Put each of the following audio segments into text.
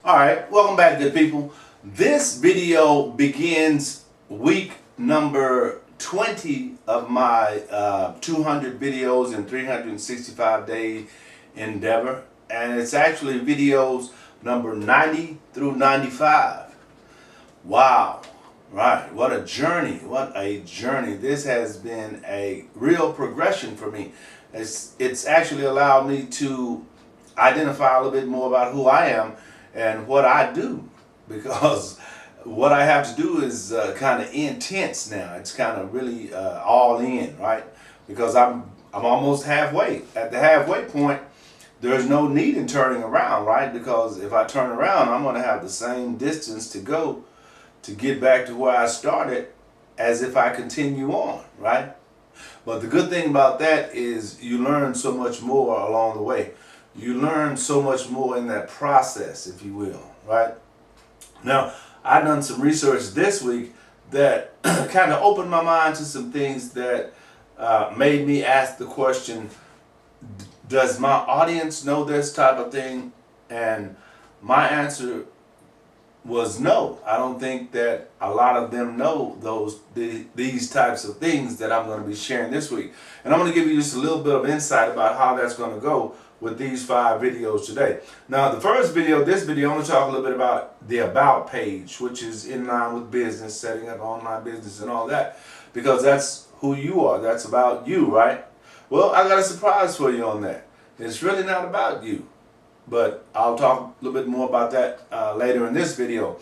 Alright, welcome back, good people. This video begins week number 20 of my 200 videos in 365 day endeavor. And it's actually videos number 90 through 95. Wow. Right, what a journey, what a journey. This has been a real progression for me. It's actually allowed me to identify a little bit more about who I am and what I do, because what I have to do is kind of intense now. It's kind of really all in, right? Because I'm almost halfway. At the halfway point, there's no need in turning around, right? Because if I turn around, I'm going to have the same distance to go to get back to where I started as if I continue on, right? But the good thing about that is you learn so much more along the way. You learn so much more in that process, if you will, right? Now, I've done some research this week that kind of opened my mind to some things that made me ask the question, does my audience know this type of thing? And my answer was no. I don't think that a lot of them know these types of things that I'm going to be sharing this week. And I'm going to give you just a little bit of insight about how that's going to go with these 5 videos today. Now, the first video, this video, I'm going to talk a little bit about the About page, which is in line with business, setting up online business and all that, because that's who you are. That's about you, right? Well, I got a surprise for you on that. It's really not about you, but I'll talk a little bit more about that later in this video.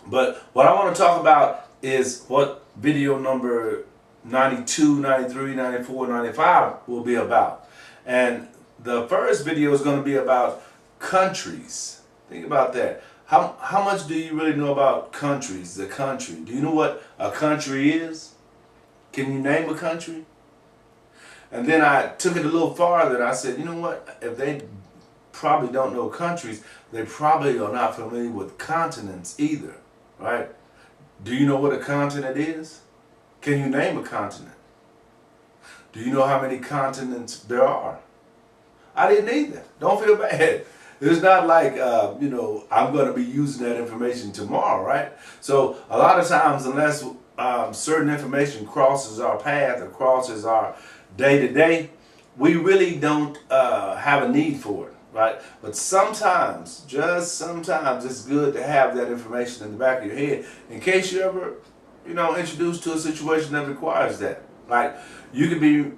But what I want to talk about is what video number 92, 93, 94, 95 will be about. And the first video is going to be about countries. Think about that. How much do you really know about countries, the country? Do you know what a country is? Can you name a country? And then I took it a little farther and I said, you know what? If they probably don't know countries, they probably are not familiar with continents either, right? Do you know what a continent is? Can you name a continent? Do you know how many continents there are? I didn't either. Don't feel bad. It's not like, I'm going to be using that information tomorrow, right? So a lot of times, unless certain information crosses our path or crosses our day-to-day, we really don't have a need for it, right? But sometimes, just sometimes, it's good to have that information in the back of your head in case you're ever, introduced to a situation that requires that, right? You could be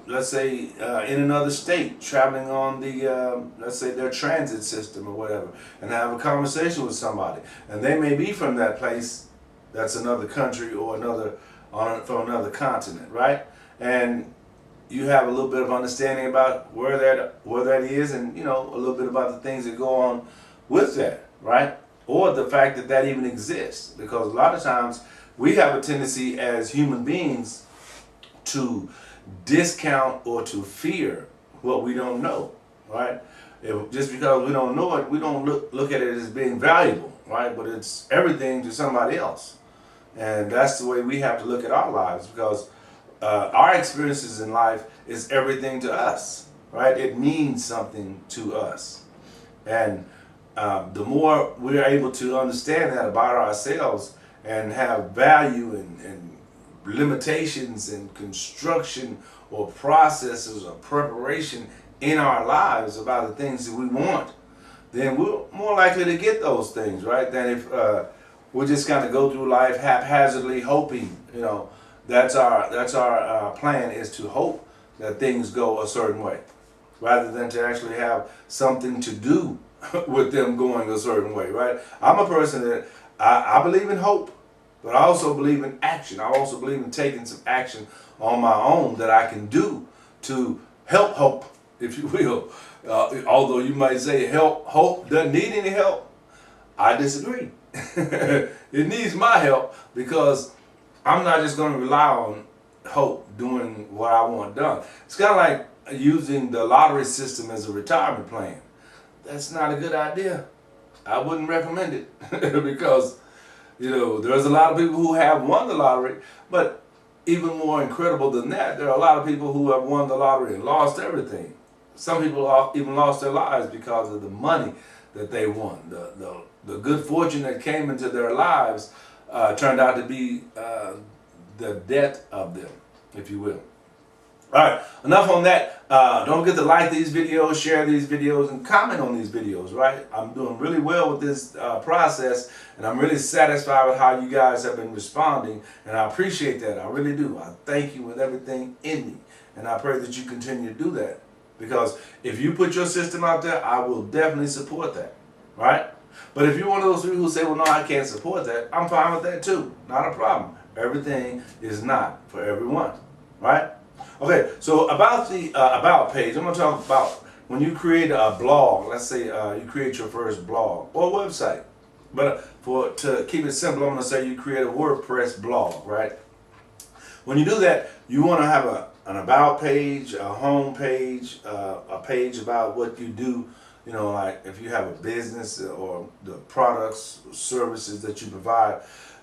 let's say in another state, traveling on the, let's say their transit system or whatever, and have a conversation with somebody. And they may be from that place, that's another country or from another continent, right? And you have a little bit of understanding about where that is, and a little bit about the things that go on with that, right? Or the fact that that even exists. Because a lot of times we have a tendency as human beings to discount or to fear what we don't know, right? Just because we don't know it, we don't look at it as being valuable, right? But it's everything to somebody else. And that's the way we have to look at our lives, because our experiences in life is everything to us, right? It means something to us. And the more we're able to understand that about ourselves and have value and limitations and construction or processes or preparation in our lives about the things that we want, then we're more likely to get those things, right? Than if we just kind of go through life haphazardly hoping, that's our plan, is to hope that things go a certain way, rather than to actually have something to do with them going a certain way, right? I'm a person that I believe in hope, but I also believe in action. I also believe in taking some action on my own that I can do to help hope, if you will. Although you might say hope doesn't need any help, I disagree. It needs my help, because I'm not just going to rely on hope doing what I want done. It's kind of like using the lottery system as a retirement plan. That's not a good idea. I wouldn't recommend it because there's a lot of people who have won the lottery, but even more incredible than that, there are a lot of people who have won the lottery and lost everything. Some people even lost their lives because of the money that they won. The good fortune that came into their lives turned out to be the death of them, if you will. All right, enough on that. Don't forget to like these videos, share these videos, and comment on these videos, right? I'm doing really well with this process, and I'm really satisfied with how you guys have been responding, and I appreciate that. I really do. I thank you with everything in me, and I pray that you continue to do that, because if you put your system out there, I will definitely support that, right? But if you're one of those people who say, well, no, I can't support that, I'm fine with that too. Not a problem. Everything is not for everyone, right? Okay, so about the About page, I'm going to talk about when you create a blog. Let's say you create your first blog or website. But to keep it simple, I'm going to say you create a WordPress blog, right? When you do that, you want to have an about page, a home page, a page about what you do. You know, like if you have a business or the products, services that you provide,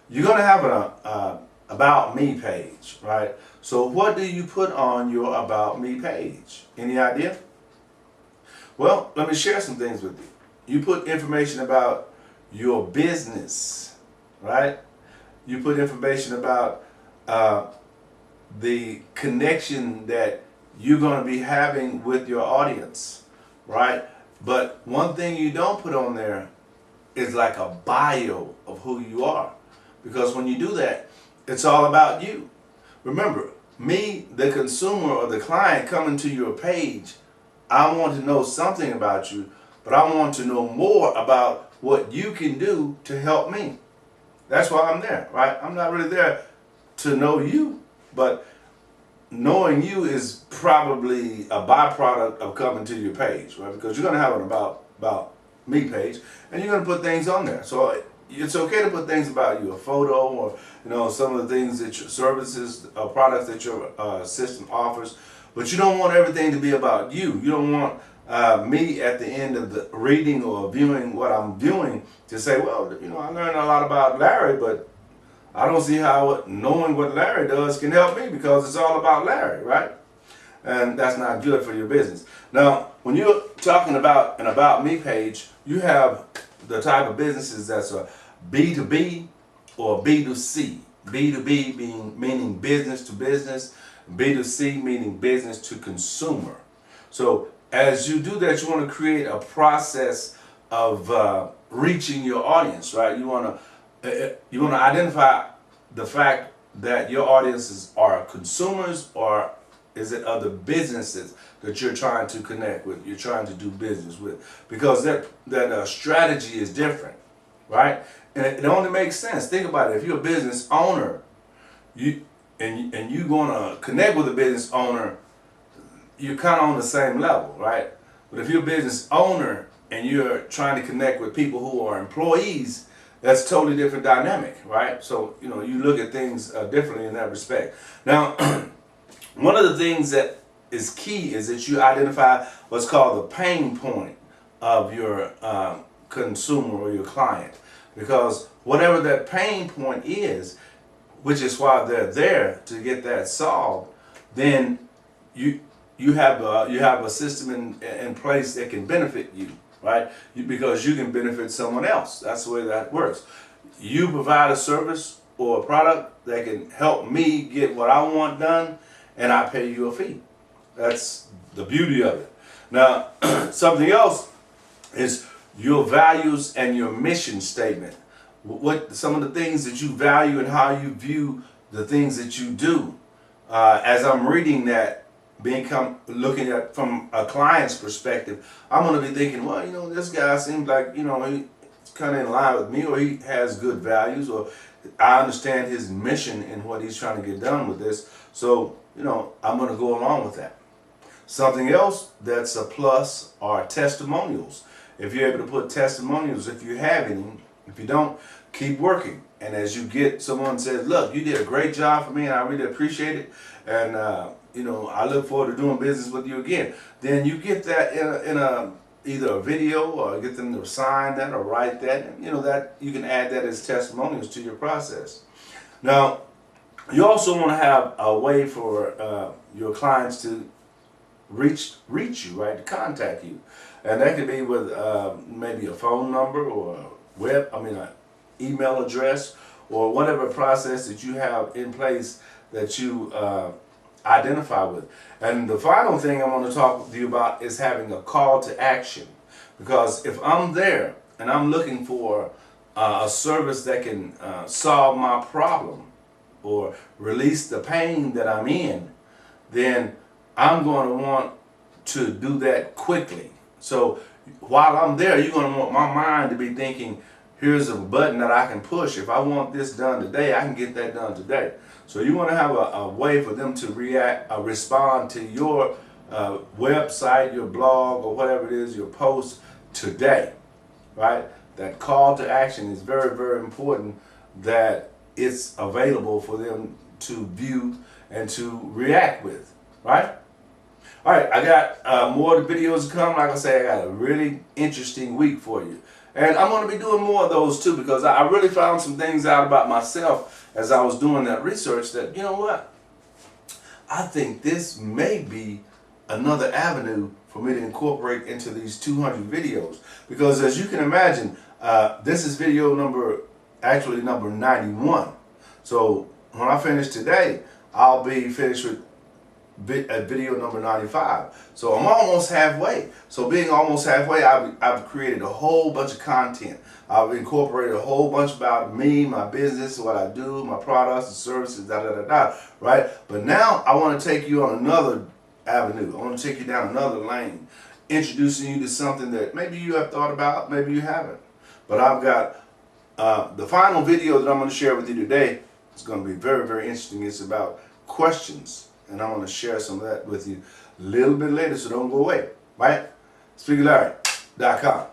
you're going to have an About Me page, right? So what do you put on your About Me page? Any idea? Well, let me share some things with you. You put information about your business, right? You put information about the connection that you're going to be having with your audience, right? But one thing you don't put on there is like a bio of who you are. Because when you do that, it's all about you. Remember, me, the consumer or the client coming to your page, I want to know something about you, but I want to know more about what you can do to help me. That's why I'm there, right? I'm not really there to know you, but knowing you is probably a byproduct of coming to your page, right? Because you're going to have an about me page, and you're going to put things on there. So it's okay to put things about you, a photo, or some of the things that your services, products that your system offers. But you don't want everything to be about you. You don't want me at the end of the reading or viewing what I'm viewing to say, well, I learned a lot about Larry, but I don't see how knowing what Larry does can help me, because it's all about Larry, right? And that's not good for your business. Now, when you're talking about an About Me page, you have the type of businesses that's a B2B or B2C. B2B meaning business to business, B2C meaning business to consumer. So as you do that, you want to create a process of reaching your audience, right? You want to identify the fact that your audiences are consumers, or is it other businesses that you're trying to connect with, you're trying to do business with? Because that strategy is different, right? And it only makes sense. Think about it. If you're a business owner, you're going to connect with a business owner, you're kind of on the same level, right? But if you're a business owner and you're trying to connect with people who are employees, that's a totally different dynamic, right? So, you look at things differently in that respect. Now, one of the things that is key is that you identify what's called the pain point of your consumer or your client. Because whatever that pain point is, which is why they're there to get that solved, then you have a system in place that can benefit you, right? Because you can benefit someone else. That's the way that works. You provide a service or a product that can help me get what I want done, and I pay you a fee. That's the beauty of it. Now, something else is your values and your mission statement. What some of the things that you value and how you view the things that you do. As I'm reading that, looking at from a client's perspective, I'm going to be thinking, well, this guy seems like, he's kind of in line with me, or he has good values, or I understand his mission and what he's trying to get done with this. So, I'm going to go along with that. Something else that's a plus are testimonials. If you're able to put testimonials, if you have any, if you don't, keep working. And as you get someone says, look, you did a great job for me and I really appreciate it. And, I look forward to doing business with you again. Then you get that in either a video, or get them to sign that or write that. That you can add that as testimonials to your process. Now, you also want to have a way for your clients to reach you, right? To contact you. And that could be with maybe a phone number or an email address or whatever process that you have in place that you identify with. And the final thing I want to talk with you about is having a call to action. Because if I'm there and I'm looking for a service that can solve my problem or release the pain that I'm in, then I'm going to want to do that quickly. So while I'm there, you're going to want my mind to be thinking, here's a button that I can push. If I want this done today, I can get that done today. So you want to have a way for them to respond to your website, your blog, or whatever it is, your post today, right? That call to action is very, very important, that it's available for them to view and to react with, right? All right, I got more videos to come. Like I say, I got a really interesting week for you. And I'm going to be doing more of those too, because I really found some things out about myself as I was doing that research that, you know what, I think this may be another avenue for me to incorporate into these 200 videos. Because as you can imagine, this is video number 91. So when I finish today, I'll be finished with video number 95. So I'm almost halfway. So being almost halfway, I've created a whole bunch of content. I've incorporated a whole bunch about me, my business, what I do, my products and services, right? But now I want to take you on another avenue. I want to take you down another lane, introducing you to something that maybe you have thought about, maybe you haven't. But I've got the final video that I'm going to share with you today. It's going to be very, very interesting. It's about questions. And I want to share some of that with you a little bit later, so don't go away, right? SpeakerLarry.com.